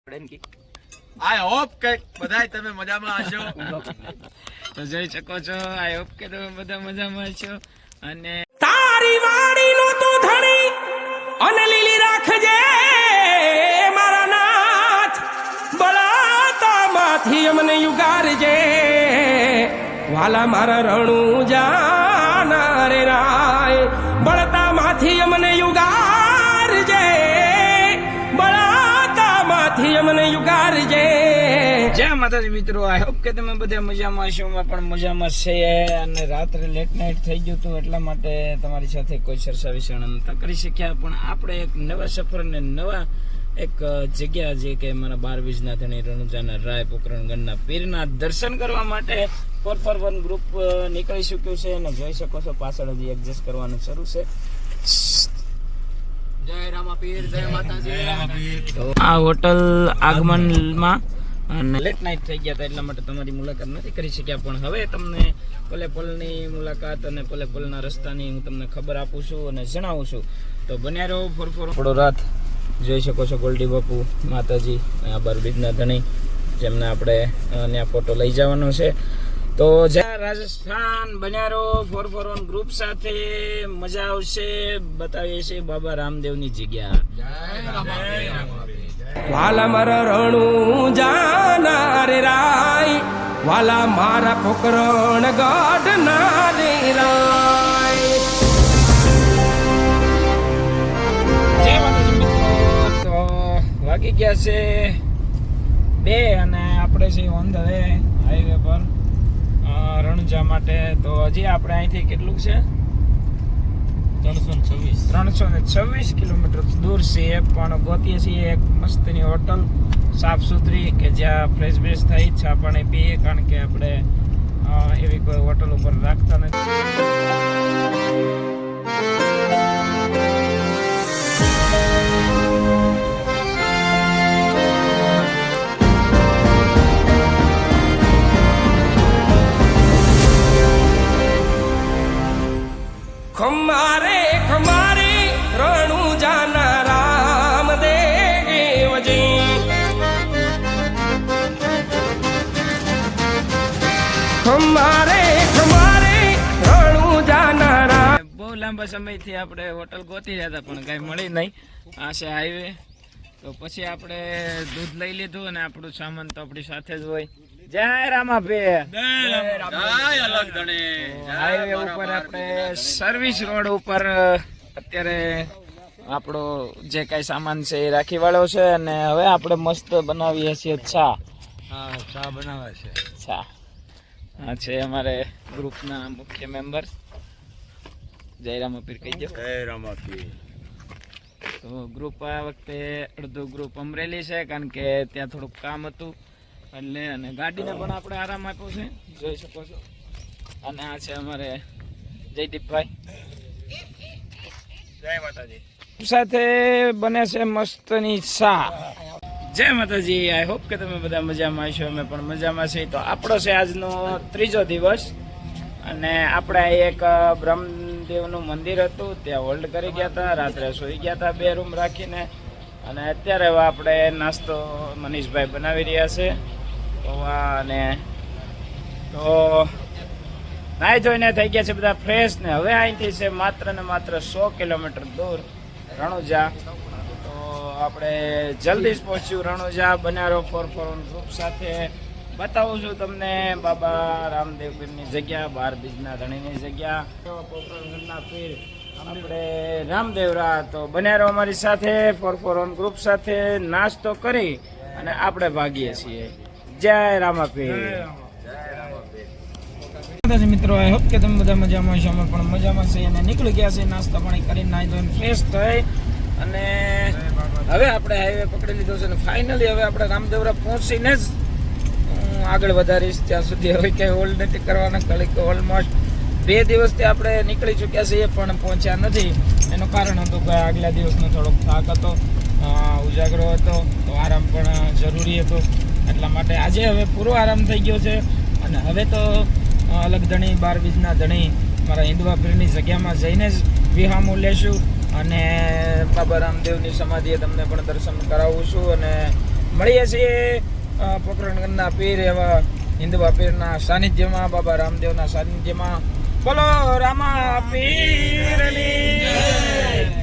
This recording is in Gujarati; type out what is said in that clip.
આઈ હોપ કે બધાય તમે મજામાં હશો. તો જોઈ શકો છો, આઈ હોપ કે તમે બધા મજામાં છો. અને તારી વાડીનો તું ધણી અને લીલી રાખજે મારા નાથ, બળાતામાંથી અમને યુગારજે વાલા મારા રણુ જાના રે રાય, બળતામાંથી અમને યુગારજે, બળાતામાંથી અમને યુગારજે. જય માતાજી મિત્રો, આઈ હોપ કે તમે બધા મજામાં હશો. અમે પણ મજામાં છે. અને રાત્રે લેટ નાઇટ થઈ ગયું હતું, એટલા માટે તમારી સાથે કોઈ ચર્ચા વિચારણા નતા કરી શક્યા. પણ આપણે એક નવા સફર ને નવા એક જગ્યા જે કે મારા 12 બીજના ધણી રણુજાના રાય પોકરણગઢના પીરના દર્શન કરવા માટે 441 ગ્રુપ નીકળી ચૂક્યું છે. અને જોઈ શકો છો પાછળ હજી એડજસ્ટ કરવાનું શરૂ છે. જય રામાપીર, જય માતાજી. તો આ હોટલ આગમનમાં અને લેટ નાઇટ થઈ ગયા હતા, એટલા માટે તમારી મુલાકાત નથી કરી શક્યા. પણ હવે તમને પલે પલની મુલાકાત અને પલે પલના રસ્તાની હું તમને ખબર આપું છું અને જણાવું છું. તો બન્યા રહો. થોડો રાત જોઈ શકો છો ગોલ્ડી બાપુ, માતાજી, આ 12 બીજના ધણી, જેમને આપણે ત્યાં ફોટો લઈ જવાનો છે. તો જ્યાં રાજસ્થાન બન્યા રહો 441 ગ્રુપ સાથે, મજા આવશે. બતાવીએ છીએ બાબા રામદેવની જગ્યા. વાલા મારા રણુ જાના રે રાય, વાલા મારા પોકરણ ગઢ ના રે રાય. જય માતાજી મિત્રો, તો વાગી ગયા છે 2 અને આપણે છીએ ઓન ધ વે હાઈવે પર રણુજા માટે. તો હજી આપણે અહીંથી કેટલું છે 326 કિલોમીટર દૂર છે. પણ ગોતીએ છીએ એક મસ્તની હોટલ સાફ સુથરી કે જ્યાં ફ્રેશ બેશ થઈ ચા પાણી પીએ, કારણ કે આપણે એવી કોઈ હોટલ ઉપર રાખતા નથી. ખમારે ખમારે રણુ જાના રામદેવજી, ખમારે ખમારે રણુ જાના રામ. બહુ લાંબા સમયથી આપણે હોટલ ગોતી રહ્યા હતા પણ કઈ મળી નહીં. આ છે હાઈવે. તો પછી આપણે દૂધ લઈ લીધું અને આપણું સામાન તો આપણી સાથે જ હોય. જય રામાપીર, અલગ ધણે. હાઈવે ઉપર આપણે સર્વિસ રોડ ઉપર અત્યારે આપણો જે કઈ સામાન છે એ રાખી વાળો છે. અને હવે આપણે મસ્ત બનાવીએ છીએ ચા. હા, ચા બનાવે છે. ચા આ છે અમારે ગ્રુપના મુખ્ય મેમ્બર. જય રામાપીર કહી દો. જય રામાપીર. તો ગ્રુપ આ વખતે અડધું ગ્રુપ અમરેલી છે, કારણ કે ત્યાં થોડુંક કામ હતું એટલે. અને ગાડીને પણ આપણે આરામ આપ્યો છે, જોઈ શકો છો. અને આ છે અમારે જયદીપભાઈ. જય માતાજી. સાથે બને છે મસ્તની ચા. જય માતાજી, આઈ હોપ કે તમે બધા મજામાં હશો. અમે પણ મજામાં છીએ. તો આપણો છે આજનો 3જો દિવસ. અને આપણે એક બ્રહ્મદેવનું મંદિર હતું, ત્યાં હોલ્ડ કરી ગયા હતા. રાત્રે સૂઈ ગયા હતા 2 રૂમ રાખીને. અને અત્યારે હવે આપણે નાસ્તો મનીષભાઈ બનાવી રહ્યા છે પૌવા. અને તો નાઈ ધોઈને થઈ ગયા છે બધા ફ્રેશ ને. હવે અહીંથી છે માત્ર ને માત્ર 100 કિલોમીટર દૂર રણુજા. તો આપણે જલ્દી જ પહોંચ્યું રણુજા. બનારો 441 ગ્રુપ સાથે બતાવું છું તમને બાબા રામદેવ પીરની જગ્યા, 12 બીજના ધણીની જગ્યા, પોકરણગઢના પીર આપણે રામદેવરા. તો બનારો અમારી સાથે 441 ગ્રુપ સાથે નાસ્તો કરી અને આપણે ભાગીએ છીએ. જય રામાપીર. મિત્રો, આઈ હોપ કે તમે બધા મજામાં છો. અમે પણ મજામાં છીએ અને નીકળી ગયા છે નાસ્તા પાણી કરીને, નાઈ ધોઈને ફ્રેશ થઈ. અને હવે આપણે હાઈવે પકડી લીધો છે. અને ફાઇનલી હવે આપણે રામદેવરા પહોંચીને જ હું આગળ વધારીશ. ત્યાં સુધી હવે કંઈ હોલ્ડ નથી કરવાના. કારણ કે ઓલમોસ્ટ 2 દિવસથી આપણે નીકળી ચૂક્યા છીએ પણ પહોંચ્યા નથી. એનું કારણ હતું કે આગલા દિવસનો થોડોક થાક હતો, ઉજાગરો હતો, તો આરામ પણ જરૂરી હતો. એટલા માટે આજે હવે પૂરો આરામ થઈ ગયો છે. અને હવે તો અલગ ધણી 12 બીજના ધણી મારા હિન્દવા પીરની જગ્યામાં જઈને જ વિહામું લેશું. અને બાબા રામદેવની સમાધિએ તમને પણ દર્શન કરાવું છું. અને મળીએ છીએ પોકરણગંજના પીર એવા હિન્દવા પીરના સાનિધ્યમાં, બાબા રામદેવના સાનિધ્યમાં. બોલો રામા પીરની જય.